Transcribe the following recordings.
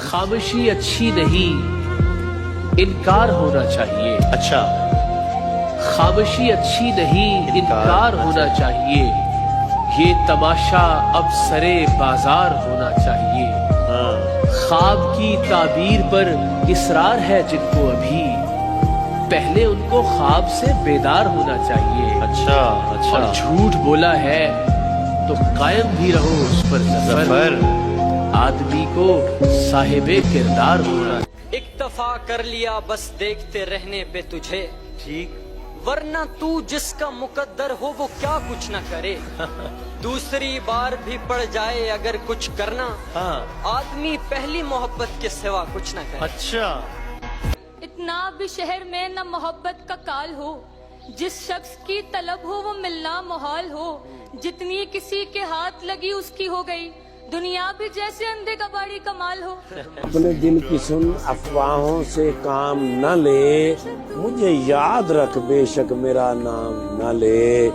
खामोशी अच्छी नहीं, इनकार होना चाहिए। अच्छा, खामोशी अच्छी नहीं, इनकार होना चाहिए। ये तमाशा अब सरे बाजार होना चाहिए। ख्वाब की ताबीर पर इसरार है जिनको अभी, पहले उनको ख्वाब से बेदार होना चाहिए। अच्छा, और झूठ बोला है तो कायम भी रहो उस पर ज़फ़र। आदमी को साहिबे किरदार होना। इक्तफा कर लिया बस देखते रहने पे तुझे, ठीक, वरना तू जिसका मुकद्दर हो वो क्या कुछ न करे। दूसरी बार भी पड़ जाए अगर कुछ करना, आदमी पहली मोहब्बत के सिवा कुछ न करे। अच्छा, इतना भी शहर में न मोहब्बत का काल हो, जिस शख्स की तलब हो वो मिलना मुहाल हो। जितनी किसी के हाथ लगी उसकी हो गई, दुनिया भी जैसे अंधे कबाड़ी कमाल हो। अपने दिल की सुन अफवाहों से काम न ले, मुझे याद रख बेशक मेरा नाम न ले।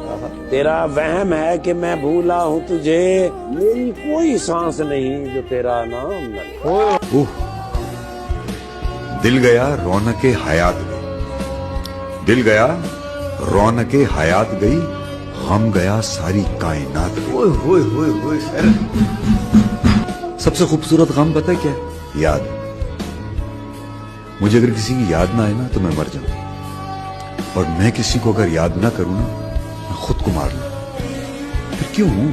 तेरा वहम है कि मैं भूला हूँ तुझे, मेरी कोई सांस नहीं जो तेरा नाम न ले। दिल गया रौनके हयात गई, दिल गया रौनके हयात गई, हम गया सारी कायनात गई। सबसे खूबसूरत गम पता है क्या? याद। मुझे अगर किसी की याद ना आए ना तो मैं मर जाऊं, और मैं किसी को अगर याद ना करूं ना मैं खुद को मार लूं। फिर क्यों हूं?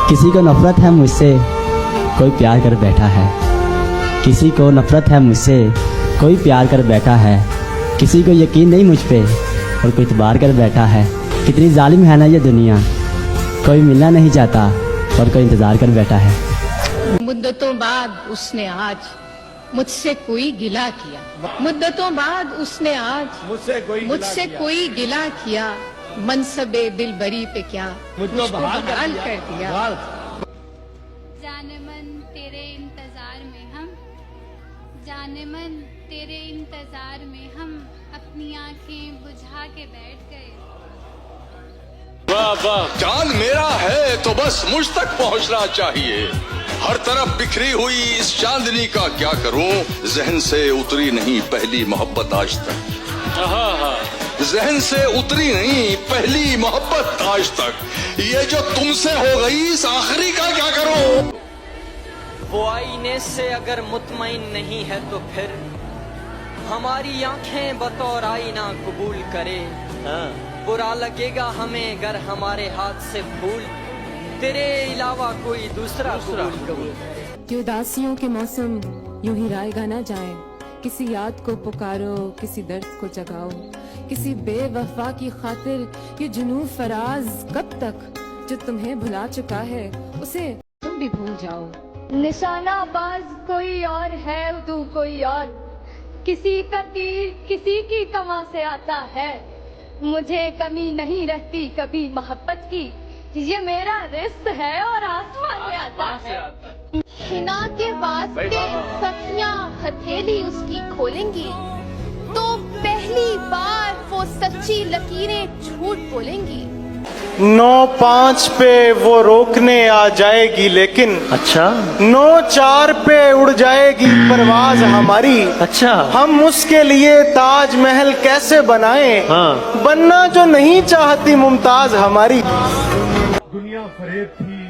किसी को नफरत है मुझसे, कोई प्यार कर बैठा है। किसी को नफरत है मुझसे, कोई प्यार कर बैठा है। किसी को यकीन नहीं मुझ पे और कोई इतबार कर बैठा है। कितनी जालिम है ना ये दुनिया, कोई मिलना नहीं चाहता और कोई इंतजार कर बैठा है। मुद्दतों बाद उसने आज मुझसे कोई गिला किया, मुद्दतों बाद उसने आज मुझसे कोई गिला किया। मनसबे दिलबरी पे क्या मुझको बहाल कर दिया। जाने मन तेरे इंतजार में हम, जाने मन तेरे इंतजार में हम अपनी आंखें बुझा के बैठ गए। वाह वाह, चांद मेरा है तो बस मुझ तक पहुंचना चाहिए। हर तरफ बिखरी हुई इस चांदनी का क्या करूं, जहन से उतरी नहीं पहली मोहब्बत आज तक। जहन से उतरी नहीं पहली मोहब्बत आज तक। ये जो तुमसे हो गई इस आखिरी का क्या करूं? वो आईने से अगर मुतमईन नहीं है तो फिर हमारी आंखें बतौर आईना कबूल करे। बुरा लगेगा हमें अगर हमारे हाथ से फूल तेरे अलावा कोई दूसरा कबूल करे। कि उदासियों के मौसम यूं ही रायगा ना जाए। किसी याद को पुकारो, किसी दर्द को जगाओ। किसी बेवफा की खातिर ये जुनून फराज कब तक, जो तुम्हें भुला चुका है उसे तुम भी भूल जाओ। निशाना बाज कोई और है तू कोई और, किसी का तीर किसी की कमां से आता है। मुझे कमी नहीं रहती कभी मोहब्बत की, ये मेरा रिश्क है और आसमान से आता है। हिना के वास्ते सखियां हथेली उसकी खोलेंगी, तो पहली बार वो सच्ची लकीरें झूठ बोलेंगी। 9-5 पे वो रोकने आ जाएगी, लेकिन अच्छा 9-4 पे उड़ जाएगी परवाज हमारी। अच्छा, हम उसके लिए ताजमहल कैसे बनाएं? बनना जो नहीं चाहती मुमताज हमारी। दुनिया फरेब थी,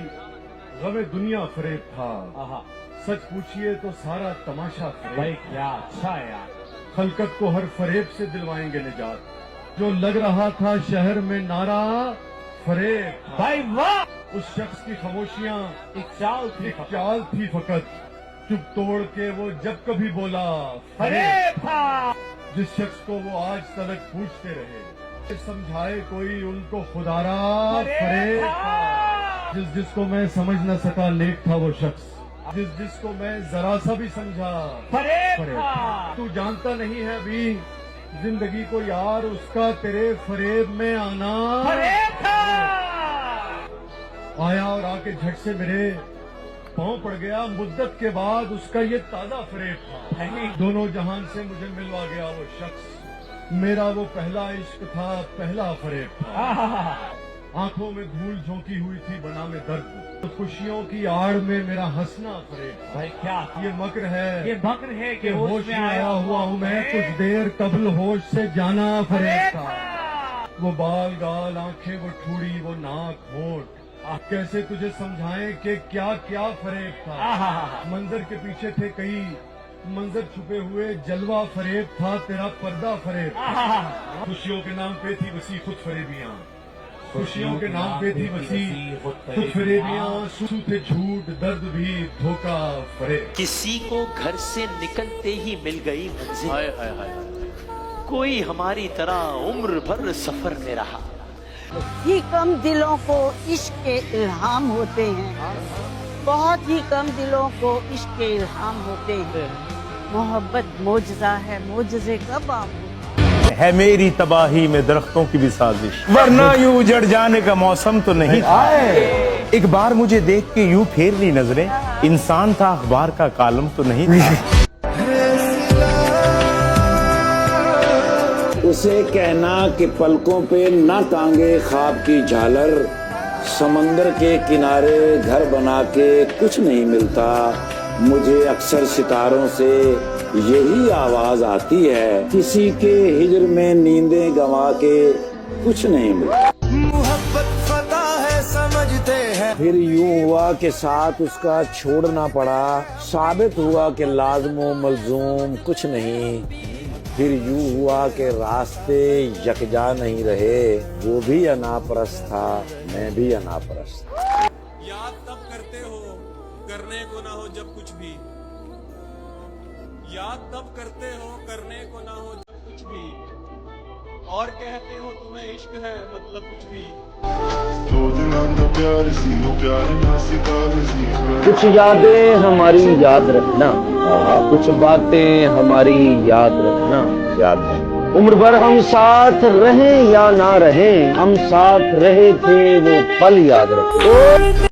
गमे दुनिया फरेब था। सच पूछिए तो सारा तमाशा फरेब। भाई क्या अच्छा है यार। खलकत को हर फरेब से दिलवाएंगे निजात, जो लग रहा था शहर में नारा फरेब। भाई वाह। उस शख्स की खामोशियां एक चाल थी फकत, चुप तोड़ के वो जब कभी बोला फरेब था। जिस शख्स को वो आज तलक पूछते रहे, समझाए कोई उनको खुदारा फरेब था। जिसको मैं समझ न सका नेक था वो शख्स, जिसको मैं जरा सा भी समझा फरेब था। तू जानता नहीं है अभी जिंदगी को यार, उसका तेरे फरेब में आना फरेब था। आया और आके झट से मेरे पांव पड़ गया, मुद्दत के बाद उसका ये ताजा फरेब था। दोनों जहान से मुझे मिलवा गया वो शख्स, मेरा वो पहला इश्क था, पहला फरेब था। आंखों में धूल झोंकी हुई थी बना में दर्द, तो खुशियों की आड़ में मेरा हंसना फरेब। भाई क्या ये मक्र है कि होश में आया हुआ हूँ मैं, कुछ देर कबल होश से जाना फरेब था। वो बाल गाल आंखें वो ठूड़ी वो नाक होठ, कैसे तुझे समझाएं कि क्या क्या फरेब था। मंजर के पीछे थे कई मंजर छुपे हुए, जलवा फरेब था तेरा पर्दा फरेब। खुशियों के नाम पे थी वसी खुद फरेबियां, खुशियों के नाम पे थी वसी खुद फरेबियां, सूखे थे झूठ दर्द भी धोखा फरेब। किसी को घर से निकलते ही मिल गई मंजिल, हाय हाय हाय, कोई हमारी तरह उम्र भर सफर में रहा। ही कम दिलों को इश्क के इल्हाम होते हैं, बहुत ही कम दिलों को इश्क के इल्हाम होते हैं। मोहब्बत मोजज़ा है, मोजज़े कब आप है मेरी तबाही में दरख्तों की भी साजिश, वरना यूं उजड़ जाने का मौसम तो नहीं था। एक बार मुझे देख के यूं फेर ली नजरें, इंसान था अखबार का कालम तो नहीं था। उसे कहना कि पलकों पे ना टांगे ख्वाब की झालर, समंदर के किनारे घर बना के कुछ नहीं मिलता। मुझे अक्सर सितारों से यही आवाज आती है, किसी के हिजर में नींदें गंवा के कुछ नहीं मिलता। मोहब्बत फता है समझते हैं। फिर यूं हुआ कि साथ उसका छोड़ना पड़ा, साबित हुआ कि लाज़िम मलजूम कुछ नहीं। फिर यूं हुआ कि रास्ते यकजा नहीं रहे, वो भी अनापरस्त था, मैं भी अनापरस्त। याद तब करते हो करने को ना हो जब कुछ भी, याद तब करते हो करने को ना हो जब कुछ भी, और कहते हो तुम्हें इश्क है मतलब कुछ भी। कुछ यादें हमारी याद रखना, कुछ बातें हमारी याद रखना। याद उम्र भर हम साथ रहें या ना रहें, हम साथ रहे थे वो पल याद रखो।